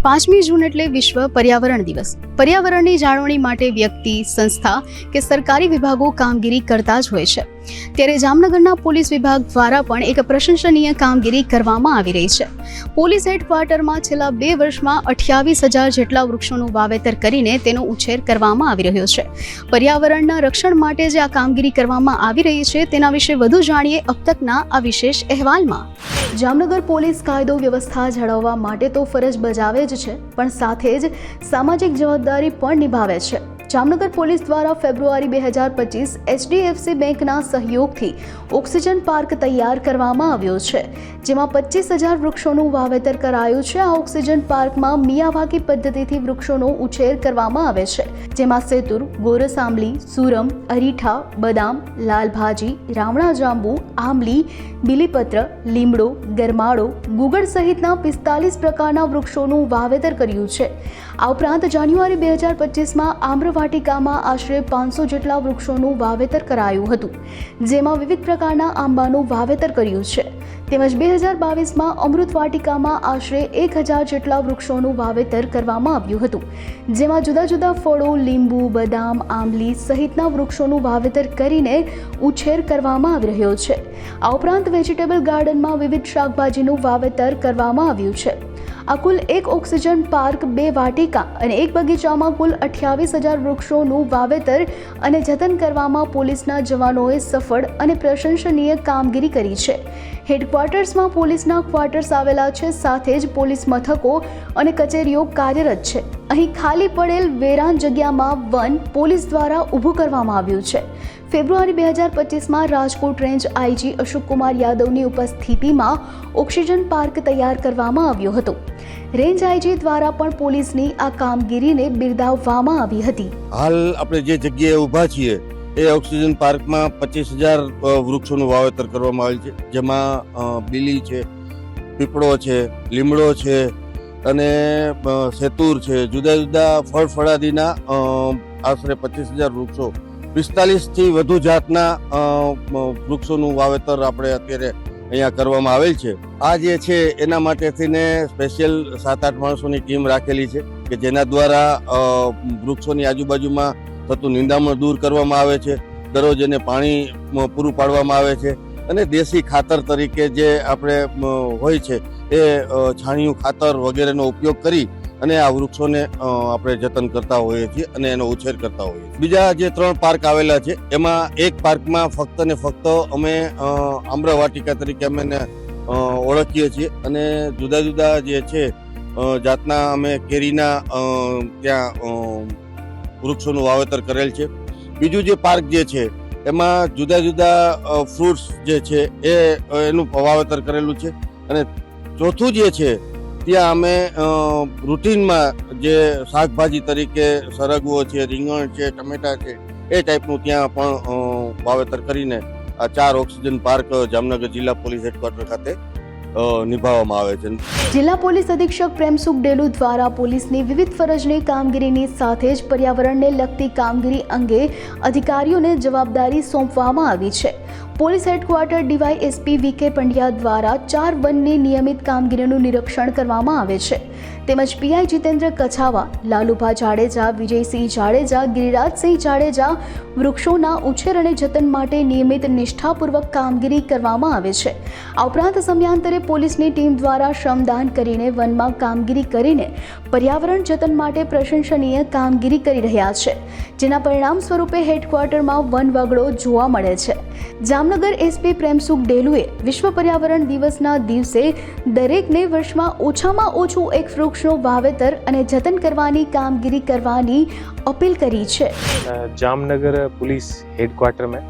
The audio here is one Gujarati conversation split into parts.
5મી જૂન એટલે વિશ્વ પર્યાવરણ દિવસ. પર્યાવરણની જાળવણી માટે વ્યક્તિ, સંસ્થા કે સરકારી વિભાગો કામગીરી કરતા જ હોય છે. ત્યારે જામનગરના પોલીસ વિભાગ દ્વારા પણ એક પ્રશંસનીય કામગીરી કરવામાં આવી રહી છે. પોલીસ હેડક્વાર્ટરમાં છેલ્લા 2 વર્ષમાં 28,000 જેટલા વૃક્ષોનું વાવેતર કરીને તેનો ઉછેર કરવામાં આવી રહ્યો છે. પર્યાવરણના રક્ષણ માટે જે આ કામગીરી કરવામાં આવી રહી છે તેના વિશે વધુ જાણીએ અબ તકના આ વિશેષ અહેવાલમાં. જામનગર પોલીસ કાયદો વ્યવસ્થા જાળવવા માટે તો ફરજ બજાવે જ છે, પણ સાથે જ સામાજિક જવાબદારી પણ નિભાવે છે. જામનગર પોલીસ દ્વારા ફેબ્રુઆરી 2025 HDFC બેંકના સહયોગથી ઓક્સિજન પાર્ક તૈયાર કરવામાં આવ્યો છે, જેમાં 25,000 વૃક્ષોનું વાવેતર કરાયું છે. આ ઓક્સિજન પાર્કમાં મિયાવાકી પદ્ધતિથી વૃક્ષોનો ઉછેર કરવામાં આવે છે, જેમાં સેતુર, ગોરસ આંબલી, સુરમ, અરીઠા, બદામ, લાલભાજી, રામણા જાંબુ, આંબલી, બીલીપત્ર, લીમડો, ગરમાળો, ગુગળ સહિતના 45 પ્રકારના વૃક્ષોનું વાવેતર કર્યું છે. આ ઉપરાંત જાન્યુઆરી 2025માં આમ્રવાટિકામાં આશરે 500 જેટલા વૃક્ષોનું વાવેતર કરાયું હતું, જેમાં વિવિધ પ્રકારના આંબાનું વાવેતર કર્યું છે. તેમજ 2022માં અમૃત વાટિકામાં આશરે 1,000 જેટલા વૃક્ષોનું વાવેતર કરવામાં આવ્યું હતું, જેમાં જુદા જુદા ફળો, લીંબુ, બદામ, આંબલી સહિતના વૃક્ષોનું વાવેતર કરીને ઉછેર કરવામાં આવી રહ્યો છે. આ ઉપરાંત વેજીટેબલ ગાર્ડનમાં વિવિધ શાકભાજીનું વાવેતર કરવામાં આવ્યું છે. આ કુલ એક ઓક્સિજન પાર્ક, 2 વાટિકા અને એક બગીચામાં કુલ 28,000 વૃક્ષોનું વાવેતર અને જતન કરવામાં પોલીસના જવાનોએ સફળ અને પ્રશંસનીય કામગીરી કરી છે. હેડક્વાર્ટર્સમાં પોલીસના ક્વાર્ટર્સ આવેલા છે, સાથે જ પોલીસ મથકો અને કચેરીઓ કાર્યરત છે. અહીં ખાલી પડેલ વેરાન જગ્યામાં વન પોલીસ દ્વારા ઊભું કરવામાં આવ્યું છે. ફેબ્રુઆરી 2025માં રાજકોટ રેન્જ આઈજી અશોકકુમાર યાદવની ઉપસ્થિતિમાં ઓક્સિજન પાર્ક તૈયાર કરવામાં આવ્યો હતો. રેન્જ આઈજી દ્વારા પણ પોલીસની આ કામગીરીને બિરદાવવામાં આવી હતી. હાલ આપણે જે જગ્યાએ ઊભા છીએ એ ઓક્સિજન પાર્કમાં 25,000 વૃક્ષોનું વાવેતર કરવામાં આવેલ છે, જેમાં બીલી છે, પીપળો છે, લીમડો છે અને સેતુર છે. જુદા જુદા ફળ ફળાદીના આશરે 25,000 વૃક્ષો, 45થી વધુ જાતના વૃક્ષોનું વાવેતર આપણે અત્યારે અહીંયા કરવામાં આવેલ છે. આ જે છે એના માટે થઈને સ્પેશિયલ 7-8 માણસોની ટીમ રાખેલી છે કે જેના દ્વારા વૃક્ષોની આજુબાજુમાં થતું નિંદામણ દૂર કરવામાં આવે છે. દરરોજ એને પાણી પૂરું પાડવામાં આવે છે અને દેશી ખાતર તરીકે જે આપણે હોય છે એ છાણિયું ખાતર વગેરેનો ઉપયોગ કરી અને આ વૃક્ષોને આપણે જતન કરતા હોઈએ છીએ અને એનો ઉછેર કરતા હોઈએ છીએ. બીજા જે 3 પાર્ક આવેલા છે એમાં એક પાર્કમાં ફક્ત ને ફક્ત અમે આમ્રવાટિકા તરીકે અમે એને ઓળખીએ છીએ અને જુદા જુદા જે છે જાતના અમે કેરીના ત્યાં વૃક્ષોનું વાવેતર કરેલ છે. બીજું જે પાર્ક જે છે એમાં જુદા જુદા ફ્રૂટ્સ જે છે એનું વાવેતર કરેલું છે. અને ચોથું જે છે ત્યાં અમે રૂટીનમાં જે શાકભાજી તરીકે સરગવો છે, રીંગણ છે, ટમેટા છે એ ટાઈપનું ત્યાં પણ વાવેતર કરીને આ 4 ઓક્સિજન પાર્ક જામનગર જિલ્લા પોલીસ હેડક્વાર્ટર ખાતે નિભાવવામાં આવે છે. જિલ્લા પોલીસ અધિક્ષક પ્રેમસુખ ડેલુ દ્વારા પોલીસની વિવિધ ફરજની કામગીરીની સાથે જ પર્યાવરણને લગતી કામગીરી અંગે અધિકારીઓને જવાબદારી સોંપવામાં આવી છે. Police headquarter DYSP VK Pandya દ્વારા 4 વનની નિયમિત કામગીરીનું નિરીક્ષણ કરવામાં આવે છે. તેમજ પીઆઈ જીતેન્દ્ર કછાવા, લાલુભા જાડેજા, વિજયસિંહ જાડેજા, ગિરિરાજસિંહ જાડેજા વૃક્ષોના ઉછેર અને જતન માટે નિયમિત નિષ્ઠાપૂર્વક કામગીરી કરવામાં આવે છે. આ ઉપરાંત સમયાંતરે પોલીસની ટીમ દ્વારા શ્રમદાન કરીને વનમાં કામગીરી કરીને પર્યાવરણ જતન માટે પ્રશંસનીય કામગીરી કરી રહ્યા છે, જેના પરિણામ સ્વરૂપે હેડક્વાર્ટરમાં વન વગડો જોવા મળે છે. જામનગર એસપી પ્રેમસુખ ડેલુએ વિશ્વ પર્યાવરણ દિવસના દિવસે દરેકને વર્ષમાં ઓછામાં ઓછું એક વૃક્ષનું વાવેતર અને જતન કરવાની કામગીરી કરવાની अपील करी છે. जामनगर पुलिस हेडक्वार्टर में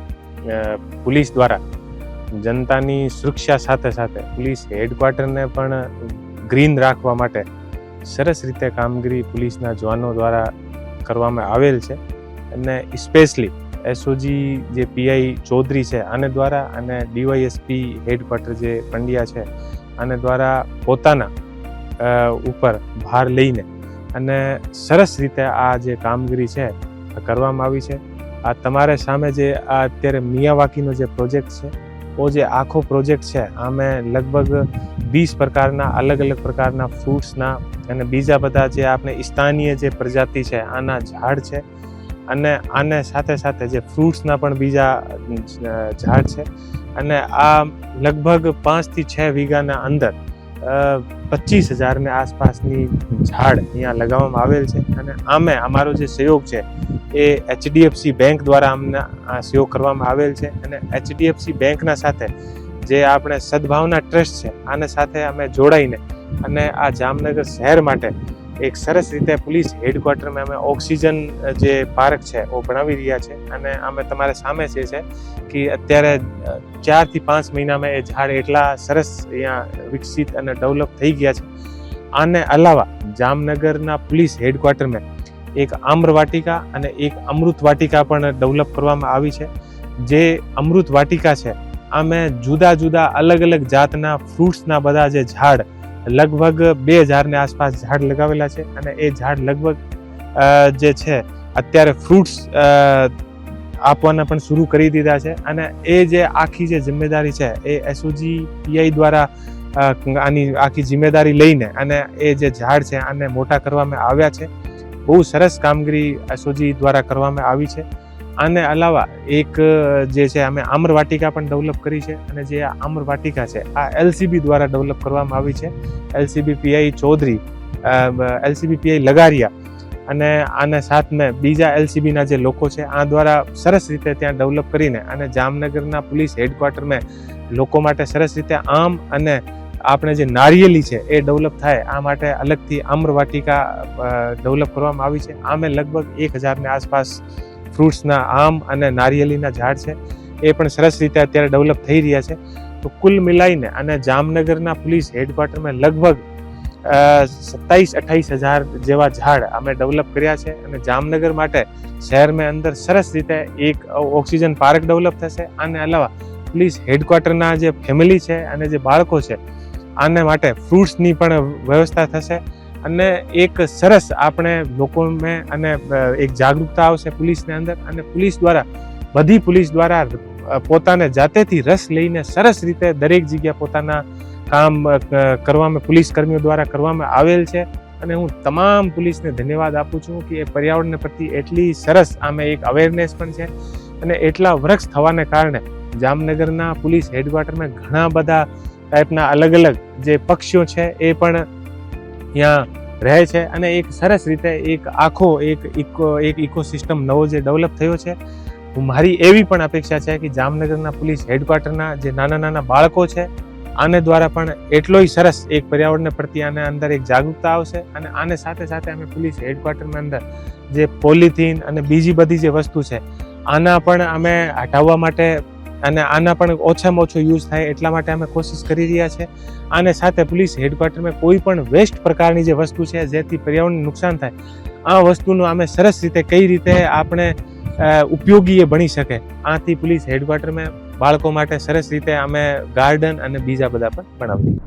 पुलिस द्वारा जनतानी सुरक्षा સાથે સાથે पुलिस हेडक्वार्टर ने पण ग्रीन રાખવા માટે સરસ રીતે કામગીરી પોલીસના જવાનો દ્વારા કરવામાં આવેલ છે. અને સ્પેશિયલી એસઓજી જે પીઆઈ ચૌધરી છે આને દ્વારા અને ડીવાયએસપી હેડક્વાર્ટર જે પંડ્યા છે આને દ્વારા પોતાના ઉપર ભાર લઈને અને સરસ રીતે આ જે કામગીરી છે કરવામાં આવી છે. આ તમારે સામે જે આ અત્યારે મિયાવાકીનો જે પ્રોજેક્ટ છે वो जो आखो प्रोजेक्ट है आमें लगभग 20 प्रकारना अलग अलग प्रकारना फ्रूट्सना અને બીજા બધા જે આપણે સ્થાનીય જે પ્રજાતિ છે આના ઝાડ છે અને આને સાથે સાથે જે ફ્રૂટ્સના પણ બીજા ઝાડ છે અને આ લગભગ 5 થી 6 વીઘાના અંદર 25,000 ને આસપાસની ઝાડ અહીંયા લગાવવામાં આવેલ છે અને આમે અમારો જે સહયોગ છે એ HDFC બેંક દ્વારા અમને આ સહયોગ કરવામાં આવેલ છે અને HDFC બેંકના સાથે જે આપણે સદભાવના ટ્રસ્ટ છે આને સાથે અમે જોડાઈને અને આ જામનગર શહેર માટે એક સરસ રીતે પોલીસ હેડક્વાર્ટરમાં અમે ઓક્સિજન જે પાર્ક છે એ બનાવી રહ્યા છે અને અમે તમારે સામે છે કે અત્યારે 4 થી 5 મહિનામાં એ ઝાડ એટલા સરસ અહીંયા વિકસિત અને ડેવલપ થઈ ગયા છે. આને અલાવા જામનગરના પોલીસ હેડક્વાર્ટરમાં એક આમ્ર વાટિકા અને એક અમૃત વાટિકા પણ ડેવલપ કરવામાં આવી છે. જે અમૃત વાટિકા છે આમે જુદા જુદા અલગ અલગ જાતના ફ્રૂટ્સના બધા જે ઝાડ લગભગ 2000 ને આસપાસ ઝાડ લગાવેલા છે અને એ ઝાડ લગભગ જે છે અત્યારે ફ્રૂટ્સ આપવાના પણ શરૂ કરી દીધા છે અને એ જે આખી જે જિમ્મેદારી છે એ SOG દ્વારા આની આખી જિમ્મેદારી લઈને અને એ જે ઝાડ છે આને મોટા કરવામાં આવ્યા છે. બહુ સરસ કામગીરી SOG દ્વારા કરવામાં આવી છે. આને અલાવા એક જે છે અમે આમ્ર વાટિકા પણ ડેવલપ કરી છે અને જે આ આમ્ર વાટિકા છે આ LCB દ્વારા ડેવલપ કરવામાં આવી છે. LCB PI Chaudhary, LCB PI Lagariya અને આને સાથમાં બીજા LCB ના જે લોકો છે આ દ્વારા સરસ રીતે ત્યાં ડેવલપ કરીને અને જામનગરના પોલીસ હેડક્વાર્ટરમાં લોકો માટે સરસ રીતે આમ અને આપણે જે નારિયેલી છે એ ડેવલપ થાય આ માટે અલગથી આમ્ર વાટિકા ડેવલપ કરવામાં આવી છે. આમે લગભગ 1000 ને આસપાસ ફ્રૂટ્સના આમ અને નારિયેલીના ઝાડ છે એ પણ સરસ રીતે અત્યારે ડેવલપ થઈ રહ્યા છે. તો કુલ મિલાઈને અને જામનગરના પોલીસ હેડક્વાર્ટરમાં લગભગ 27-28 હજાર જેવા ઝાડ અમે ડેવલપ કર્યા છે અને જામનગર માટે શહેરમાં અંદર સરસ રીતે એક ઓક્સિજન પાર્ક ડેવલપ થશે. આને અલાવા પોલીસ હેડક્વાર્ટરના જે ફેમિલી છે અને જે બાળકો છે આને માટે ફ્રૂટ્સની પણ વ્યવસ્થા થશે અને એક સરસ આપણે લોકોને અને એક જાગૃતતા આવશે પોલીસને અંદર અને પોલીસ દ્વારા બધી પોલીસ દ્વારા પોતાને જાતેથી રસ લઈને સરસ રીતે દરેક જગ્યા પોતાના કામ કરવામાં પોલીસ કર્મીઓ દ્વારા કરવામાં આવેલ છે. અને હું તમામ પોલીસને ધન્યવાદ આપું છું કે એ પર્યાવરણ પ્રત્યે એટલી સરસ આમે એક અવેરનેસ પણ છે અને એટલા વૃક્ષ થવાને કારણે જામનગરના પોલીસ હેડક્વાર્ટરમાં ઘણા બધા ટાઈપના અલગ અલગ જે પક્ષીઓ છે એ પણ ત્યાં રહે છે અને એક સરસ રીતે એક આખો એક ઇકોસિસ્ટમ નવો જે ડેવલપ થયો છે. મારી એવી પણ અપેક્ષા છે કે જામનગરના પોલીસ હેડક્વાર્ટરના જે નાના નાના બાળકો છે આને દ્વારા પણ એટલોય સરસ એક પર્યાવરણ પ્રત્યે આને અંદર એક જાગૃતતા આવશે અને આને સાથે સાથે અમે પોલીસ હેડક્વાર્ટરમાં અંદર જે પોલિથીન અને બીજી બધી જે વસ્તુ છે આના પણ અમે હટાવવા માટે અને આના પણ ઓછામાં ઓછો યુઝ થાય એટલા માટે અમે કોશિશ કરી રહ્યા છે. આને સાથે પોલીસ હેડક્વાર્ટરમાં કોઈ પણ વેસ્ટ પ્રકારની જે વસ્તુ છે જેથી પર્યાવરણને નુકસાન થાય આ વસ્તુનો અમે સરસ રીતે કઈ રીતે આપણે ઉપયોગી એ બની શકે આથી પોલીસ હેડક્વાર્ટરમાં બાળકો માટે સરસ રીતે અમે ગાર્ડન અને બીજા બધા પણ બનાવીએ.